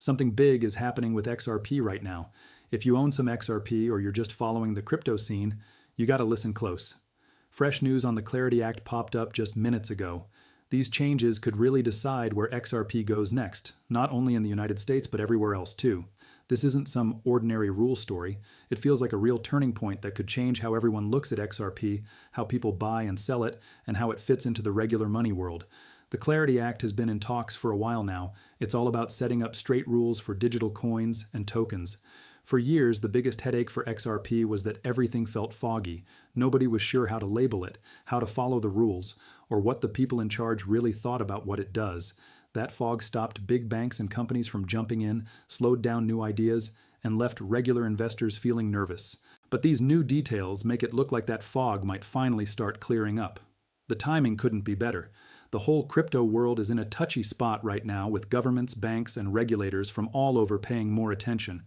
Something big is happening with XRP right now. If you own some XRP or you're just following the crypto scene, you gotta listen close. Fresh news on the Clarity Act popped up just minutes ago. These changes could really decide where XRP goes next, not only in the United States but everywhere else too. This isn't some ordinary rule story. It feels like a real turning point that could change how everyone looks at XRP, how people buy and sell it, and how it fits into the regular money world. The Clarity Act has been in talks for a while now. It's all about setting up straight rules for digital coins and tokens. For years, the biggest headache for XRP was that everything felt foggy. Nobody was sure how to label it, how to follow the rules, or what the people in charge really thought about what it does. That fog stopped big banks and companies from jumping in, slowed down new ideas, and left regular investors feeling nervous. But these new details make it look like that fog might finally start clearing up. The timing couldn't be better. The whole crypto world is in a touchy spot right now, with governments, banks, and regulators from all over paying more attention.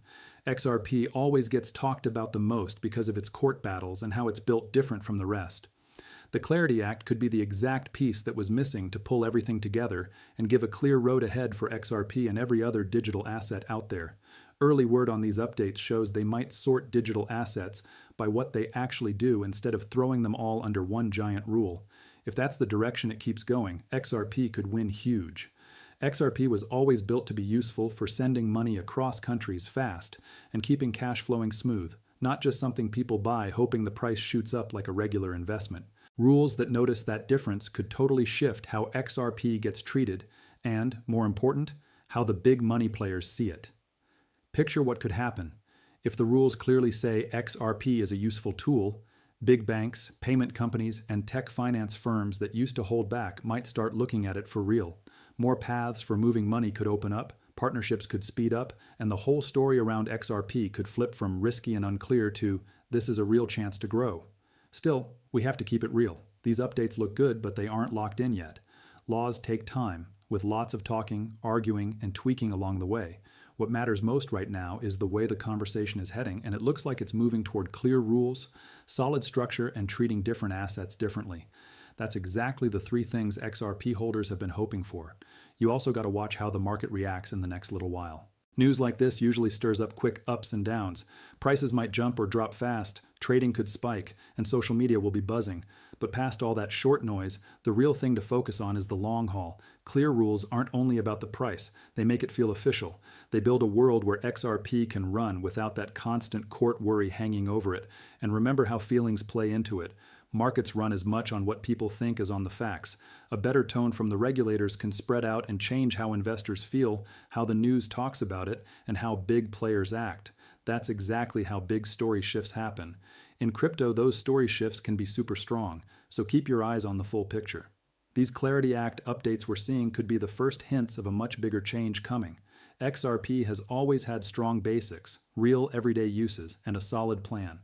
XRP always gets talked about the most because of its court battles and how it's built different from the rest. The Clarity Act could be the exact piece that was missing to pull everything together and give a clear road ahead for XRP and every other digital asset out there. Early word on these updates shows they might sort digital assets by what they actually do instead of throwing them all under one giant rule. If that's the direction it keeps going, XRP could win huge. XRP was always built to be useful for sending money across countries fast and keeping cash flowing smooth, not just something people buy hoping the price shoots up like a regular investment. Rules that notice that difference could totally shift how XRP gets treated and, more important, how the big money players see it. Picture what could happen. If the rules clearly say XRP is a useful tool, big banks, payment companies, and tech finance firms that used to hold back might start looking at it for real. More paths for moving money could open up, partnerships could speed up, and the whole story around XRP could flip from risky and unclear to this is a real chance to grow. Still, we have to keep it real. These updates look good, but they aren't locked in yet. Laws take time, with lots of talking, arguing, and tweaking along the way. What matters most right now is the way the conversation is heading, and it looks like it's moving toward clear rules, solid structure, and treating different assets differently. That's exactly the three things XRP holders have been hoping for. You also got to watch how the market reacts in the next little while. News like this usually stirs up quick ups and downs. Prices might jump or drop fast, trading could spike, and social media will be buzzing. But past all that short noise, the real thing to focus on is the long haul. Clear rules aren't only about the price, they make it feel official. They build a world where XRP can run without that constant court worry hanging over it. And remember how feelings play into it. Markets run as much on what people think as on the facts. A better tone from the regulators can spread out and change how investors feel, how the news talks about it, and how big players act. That's exactly how big story shifts happen. In crypto, those story shifts can be super strong, so keep your eyes on the full picture. These Clarity Act updates we're seeing could be the first hints of a much bigger change coming. XRP has always had strong basics, real everyday uses, and a solid plan.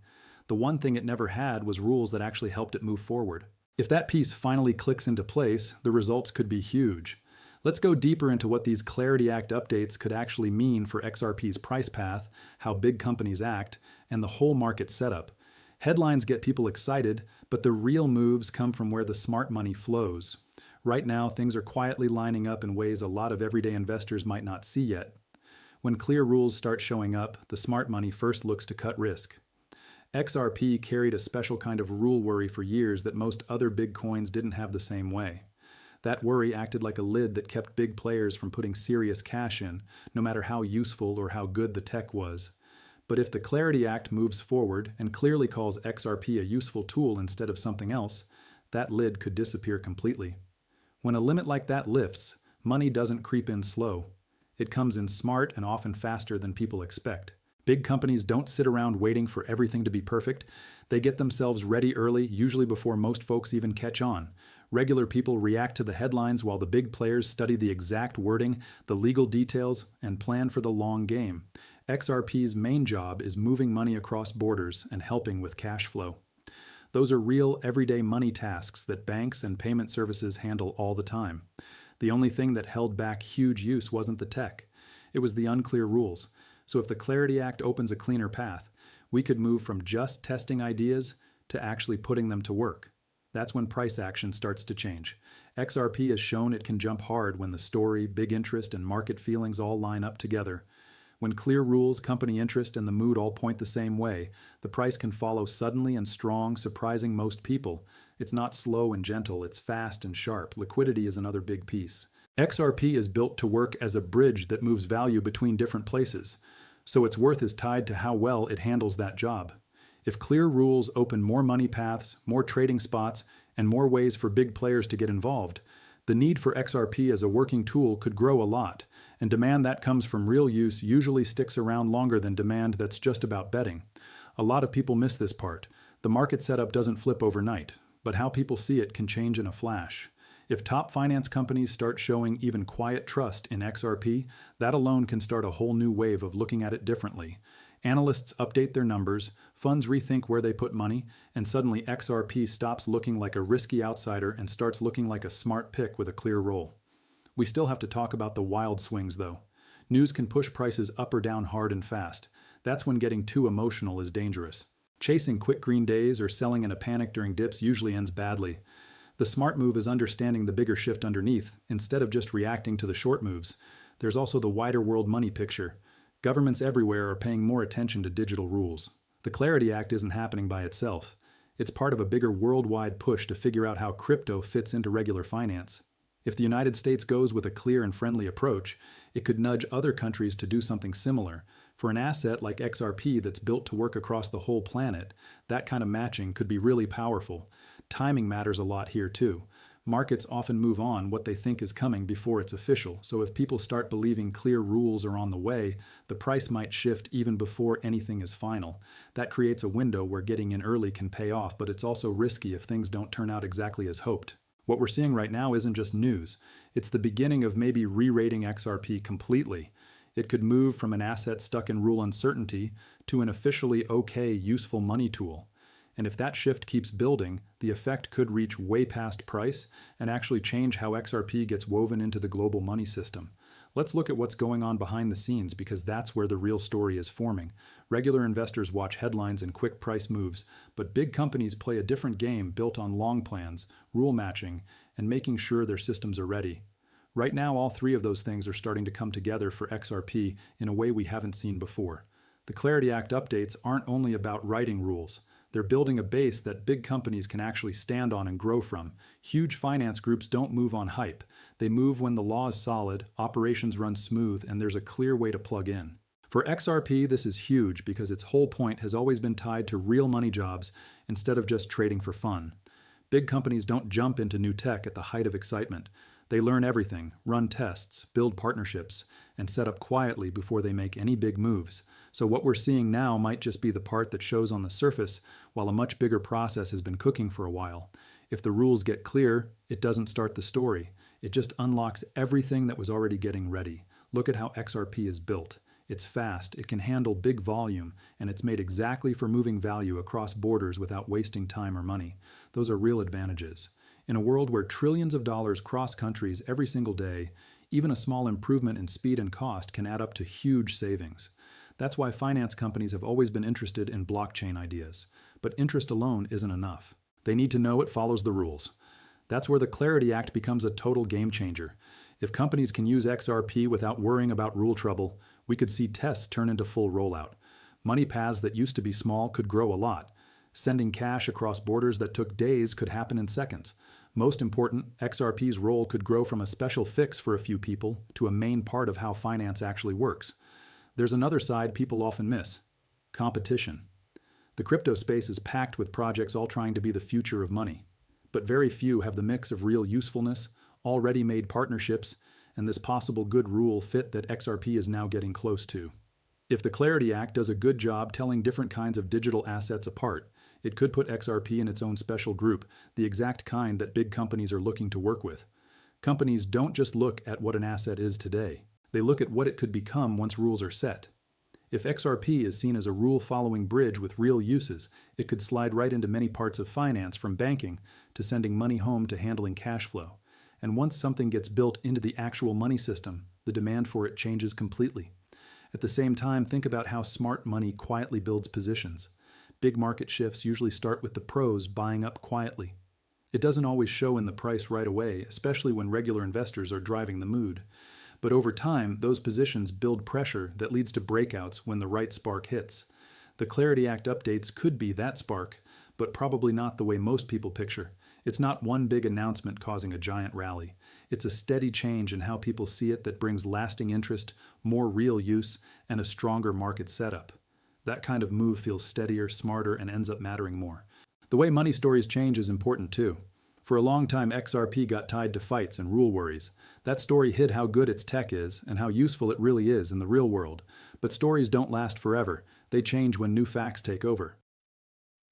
The one thing it never had was rules that actually helped it move forward. If that piece finally clicks into place, the results could be huge. Let's go deeper into what these Clarity Act updates could actually mean for XRP's price path, how big companies act, and the whole market setup. Headlines get people excited, but the real moves come from where the smart money flows. Right now, things are quietly lining up in ways a lot of everyday investors might not see yet. When clear rules start showing up, the smart money first looks to cut risk. XRP carried a special kind of rule worry for years that most other big coins didn't have the same way. That worry acted like a lid that kept big players from putting serious cash in, no matter how useful or how good the tech was. But if the Clarity Act moves forward and clearly calls XRP a useful tool instead of something else, that lid could disappear completely. When a limit like that lifts, money doesn't creep in slow. It comes in smart and often faster than people expect. Big companies don't sit around waiting for everything to be perfect. They get themselves ready early, usually before most folks even catch on. Regular people react to the headlines while the big players study the exact wording, the legal details, and plan for the long game. XRP's main job is moving money across borders and helping with cash flow. Those are real, everyday money tasks that banks and payment services handle all the time. The only thing that held back huge use wasn't the tech. It was the unclear rules. So if the Clarity Act opens a cleaner path, we could move from just testing ideas to actually putting them to work. That's when price action starts to change. XRP has shown it can jump hard when the story, big interest, and market feelings all line up together. When clear rules, company interest, and the mood all point the same way, the price can follow suddenly and strong, surprising most people. It's not slow and gentle, it's fast and sharp. Liquidity is another big piece. XRP is built to work as a bridge that moves value between different places, so its worth is tied to how well it handles that job. If clear rules open more money paths, more trading spots, and more ways for big players to get involved, the need for XRP as a working tool could grow a lot, and demand that comes from real use usually sticks around longer than demand that's just about betting. A lot of people miss this part. The market setup doesn't flip overnight, but how people see it can change in a flash. If top finance companies start showing even quiet trust in XRP, that alone can start a whole new wave of looking at it differently. Analysts update their numbers, funds rethink where they put money, and suddenly XRP stops looking like a risky outsider and starts looking like a smart pick with a clear role. We still have to talk about the wild swings, though. News can push prices up or down hard and fast. That's when getting too emotional is dangerous. Chasing quick green days or selling in a panic during dips usually ends badly. The smart move is understanding the bigger shift underneath, instead of just reacting to the short moves. There's also the wider world money picture. Governments everywhere are paying more attention to digital rules. The Clarity Act isn't happening by itself. It's part of a bigger worldwide push to figure out how crypto fits into regular finance. If the United States goes with a clear and friendly approach, it could nudge other countries to do something similar. For an asset like XRP that's built to work across the whole planet, that kind of matching could be really powerful. Timing matters a lot here too. Markets often move on what they think is coming before it's official, so if people start believing clear rules are on the way, the price might shift even before anything is final. That creates a window where getting in early can pay off, but it's also risky if things don't turn out exactly as hoped. What we're seeing right now isn't just news. It's the beginning of maybe re-rating XRP completely. It could move from an asset stuck in rule uncertainty to an officially okay, useful money tool. And if that shift keeps building, the effect could reach way past price and actually change how XRP gets woven into the global money system. Let's look at what's going on behind the scenes because that's where the real story is forming. Regular investors watch headlines and quick price moves, but big companies play a different game built on long plans, rule matching, and making sure their systems are ready. Right now, all three of those things are starting to come together for XRP in a way we haven't seen before. The Clarity Act updates aren't only about writing rules. They're building a base that big companies can actually stand on and grow from. Huge finance groups don't move on hype. They move when the law is solid, operations run smooth, and there's a clear way to plug in. For XRP, this is huge because its whole point has always been tied to real money jobs instead of just trading for fun. Big companies don't jump into new tech at the height of excitement. They learn everything, run tests, build partnerships, and set up quietly before they make any big moves. So what we're seeing now might just be the part that shows on the surface, while a much bigger process has been cooking for a while. If the rules get clear, it doesn't start the story. It just unlocks everything that was already getting ready. Look at how XRP is built. It's fast, it can handle big volume, and it's made exactly for moving value across borders without wasting time or money. Those are real advantages. In a world where trillions of dollars cross countries every single day, even a small improvement in speed and cost can add up to huge savings. That's why finance companies have always been interested in blockchain ideas. But interest alone isn't enough. They need to know it follows the rules. That's where the Clarity Act becomes a total game changer. If companies can use XRP without worrying about rule trouble, we could see tests turn into full rollout. Money paths that used to be small could grow a lot. Sending cash across borders that took days could happen in seconds. Most important, XRP's role could grow from a special fix for a few people to a main part of how finance actually works. There's another side people often miss: competition. The crypto space is packed with projects all trying to be the future of money. But very few have the mix of real usefulness, already made partnerships, and this possible good rule fit that XRP is now getting close to. If the Clarity Act does a good job telling different kinds of digital assets apart, it could put XRP in its own special group, the exact kind that big companies are looking to work with. Companies don't just look at what an asset is today. They look at what it could become once rules are set. If XRP is seen as a rule-following bridge with real uses, it could slide right into many parts of finance, from banking to sending money home to handling cash flow. And once something gets built into the actual money system, the demand for it changes completely. At the same time, think about how smart money quietly builds positions. Big market shifts usually start with the pros buying up quietly. It doesn't always show in the price right away, especially when regular investors are driving the mood. But over time, those positions build pressure that leads to breakouts when the right spark hits. The Clarity Act updates could be that spark, but probably not the way most people picture. It's not one big announcement causing a giant rally. It's a steady change in how people see it that brings lasting interest, more real use, and a stronger market setup. That kind of move feels steadier, smarter, and ends up mattering more. The way money stories change is important too. For a long time, XRP got tied to fights and rule worries. That story hid how good its tech is and how useful it really is in the real world. But stories don't last forever. They change when new facts take over.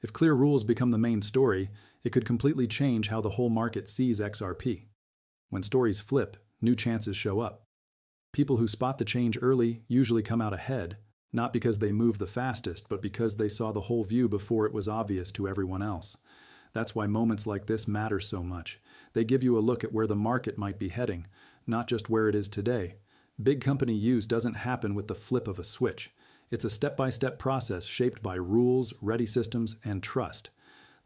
If clear rules become the main story, it could completely change how the whole market sees XRP. When stories flip, new chances show up. People who spot the change early usually come out ahead, not because they move the fastest, but because they saw the whole view before it was obvious to everyone else. That's why moments like this matter so much. They give you a look at where the market might be heading, not just where it is today. Big company use doesn't happen with the flip of a switch. It's a step-by-step process shaped by rules, ready systems, and trust.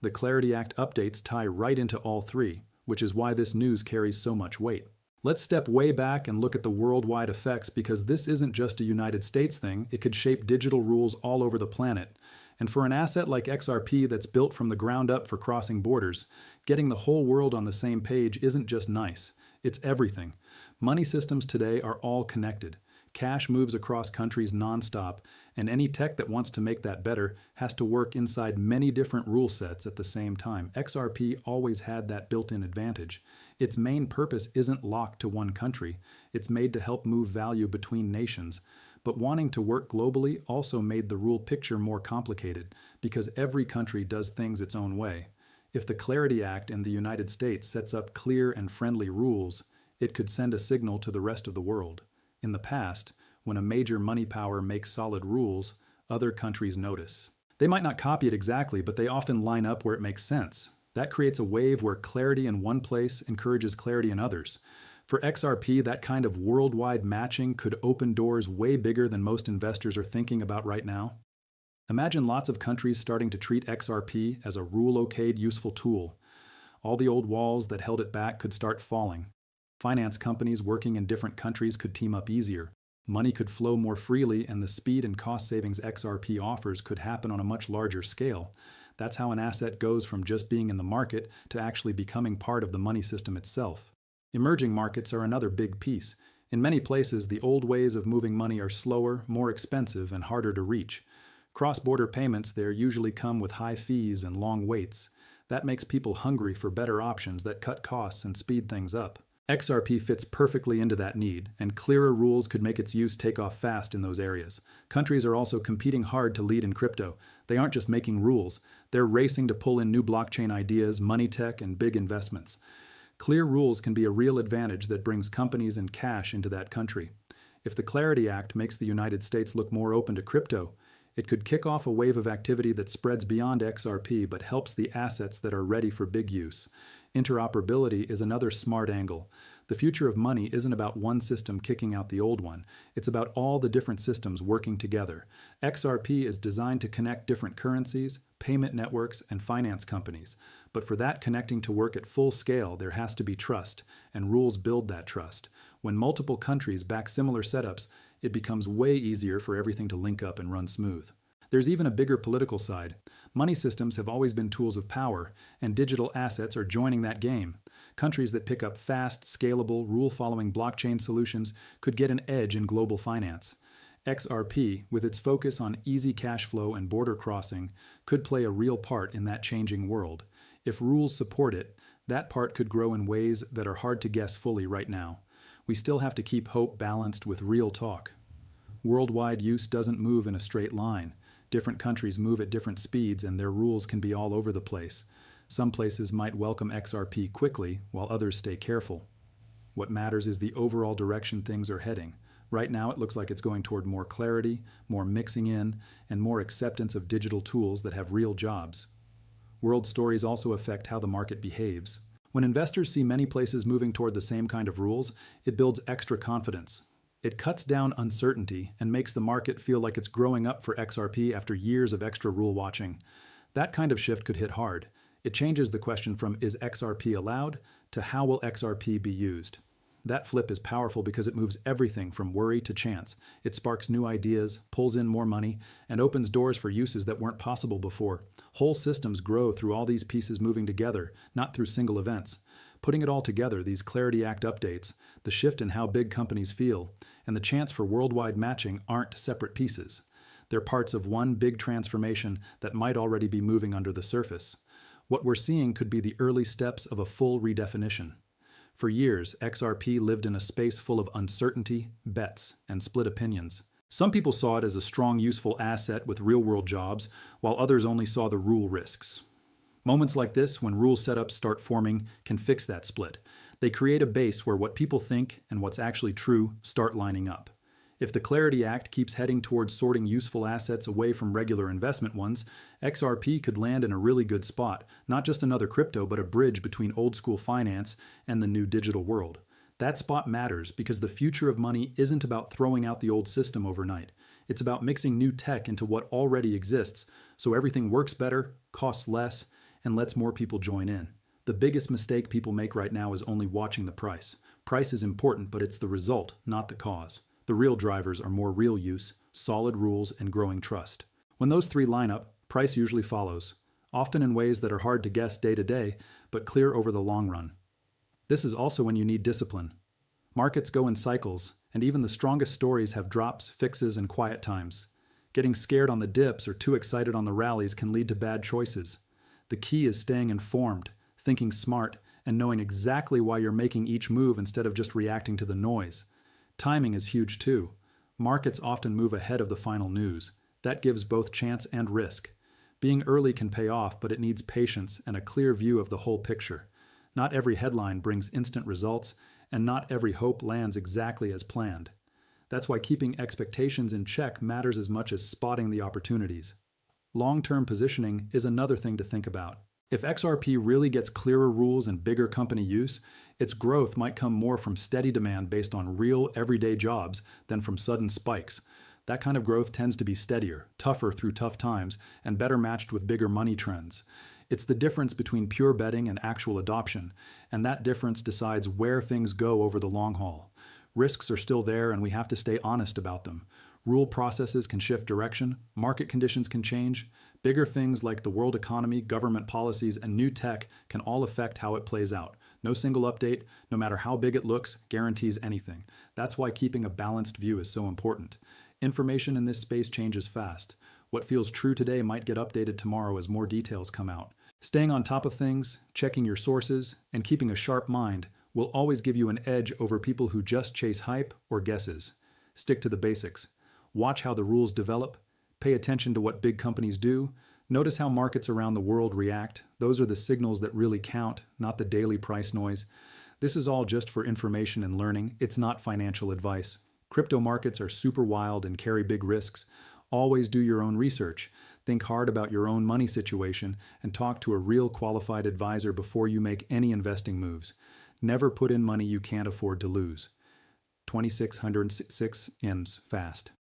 The Clarity Act updates tie right into all three, which is why this news carries so much weight. Let's step way back and look at the worldwide effects, because this isn't just a United States thing. It could shape digital rules all over the planet. And for an asset like XRP that's built from the ground up for crossing borders, getting the whole world on the same page isn't just nice. It's everything. Money systems today are all connected. Cash moves across countries nonstop, and any tech that wants to make that better has to work inside many different rule sets at the same time. XRP always had that built-in advantage. Its main purpose isn't locked to one country. It's made to help move value between nations. But wanting to work globally also made the rule picture more complicated, because every country does things its own way. If the Clarity Act in the United States sets up clear and friendly rules, it could send a signal to the rest of the world. In the past, when a major money power makes solid rules, other countries notice. They might not copy it exactly, but they often line up where it makes sense. That creates a wave where clarity in one place encourages clarity in others. For XRP, that kind of worldwide matching could open doors way bigger than most investors are thinking about right now. Imagine lots of countries starting to treat XRP as a rule-okayed, useful tool. All the old walls that held it back could start falling. Finance companies working in different countries could team up easier. Money could flow more freely, and the speed and cost savings XRP offers could happen on a much larger scale. That's how an asset goes from just being in the market to actually becoming part of the money system itself. Emerging markets are another big piece. In many places, the old ways of moving money are slower, more expensive, and harder to reach. Cross-border payments there usually come with high fees and long waits. That makes people hungry for better options that cut costs and speed things up. XRP fits perfectly into that need, and clearer rules could make its use take off fast in those areas. Countries are also competing hard to lead in crypto. They aren't just making rules. They're racing to pull in new blockchain ideas, money tech, and big investments. Clear rules can be a real advantage that brings companies and cash into that country. If the Clarity Act makes the United States look more open to crypto, it could kick off a wave of activity that spreads beyond XRP but helps the assets that are ready for big use. Interoperability is another smart angle. The future of money isn't about one system kicking out the old one. It's about all the different systems working together. XRP is designed to connect different currencies, payment networks, and finance companies. But for that connecting to work at full scale, there has to be trust, and rules build that trust. When multiple countries back similar setups, it becomes way easier for everything to link up and run smooth. There's even a bigger political side. Money systems have always been tools of power, and digital assets are joining that game. Countries that pick up fast, scalable, rule-following blockchain solutions could get an edge in global finance. XRP, with its focus on easy cash flow and border crossing, could play a real part in that changing world. If rules support it, that part could grow in ways that are hard to guess fully right now. We still have to keep hope balanced with real talk. Worldwide use doesn't move in a straight line. Different countries move at different speeds, and their rules can be all over the place. Some places might welcome XRP quickly, while others stay careful. What matters is the overall direction things are heading. Right now, it looks like it's going toward more clarity, more mixing in, and more acceptance of digital tools that have real jobs. World stories also affect how the market behaves. When investors see many places moving toward the same kind of rules, it builds extra confidence. It cuts down uncertainty and makes the market feel like it's growing up for XRP after years of extra rule watching. That kind of shift could hit hard. It changes the question from is XRP allowed to how will XRP be used? That flip is powerful because it moves everything from worry to chance. It sparks new ideas, pulls in more money, and opens doors for uses that weren't possible before. Whole systems grow through all these pieces moving together, not through single events. Putting it all together, these Clarity Act updates, the shift in how big companies feel, and the chance for worldwide matching aren't separate pieces. They're parts of one big transformation that might already be moving under the surface. What we're seeing could be the early steps of a full redefinition. For years, XRP lived in a space full of uncertainty, bets, and split opinions. Some people saw it as a strong, useful asset with real-world jobs, while others only saw the rule risks. Moments like this, when rule setups start forming, can fix that split. They create a base where what people think and what's actually true start lining up. If the Clarity Act keeps heading towards sorting useful assets away from regular investment ones, XRP could land in a really good spot, not just another crypto, but a bridge between old-school finance and the new digital world. That spot matters because the future of money isn't about throwing out the old system overnight. It's about mixing new tech into what already exists so everything works better, costs less, and lets more people join in. The biggest mistake people make right now is only watching the price. Price is important, but it's the result, not the cause. The real drivers are more real use, solid rules, and growing trust. When those three line up, price usually follows, often in ways that are hard to guess day to day, but clear over the long run. This is also when you need discipline. Markets go in cycles, and even the strongest stories have drops, fixes, and quiet times. Getting scared on the dips or too excited on the rallies can lead to bad choices. The key is staying informed, thinking smart, and knowing exactly why you're making each move instead of just reacting to the noise. Timing is huge too. Markets often move ahead of the final news. That gives both chance and risk. Being early can pay off, but it needs patience and a clear view of the whole picture. Not every headline brings instant results, and not every hope lands exactly as planned. That's why keeping expectations in check matters as much as spotting the opportunities. Long-term positioning is another thing to think about. If XRP really gets clearer rules and bigger company use, its growth might come more from steady demand based on real, everyday jobs than from sudden spikes. That kind of growth tends to be steadier, tougher through tough times, and better matched with bigger money trends. It's the difference between pure betting and actual adoption, and that difference decides where things go over the long haul. Risks are still there, and we have to stay honest about them. Rule processes can shift direction, market conditions can change. Bigger things like the world economy, government policies, and new tech can all affect how it plays out. No single update, no matter how big it looks, guarantees anything. That's why keeping a balanced view is so important. Information in this space changes fast. What feels true today might get updated tomorrow as more details come out. Staying on top of things, checking your sources, and keeping a sharp mind will always give you an edge over people who just chase hype or guesses. Stick to the basics. Watch how the rules develop. Pay attention to what big companies do. Notice how markets around the world react. Those are the signals that really count, not the daily price noise. This is all just for information and learning. It's not financial advice. Crypto markets are super wild and carry big risks. Always do your own research. Think hard about your own money situation and talk to a real qualified advisor before you make any investing moves. Never put in money you can't afford to lose. 2606 ends fast.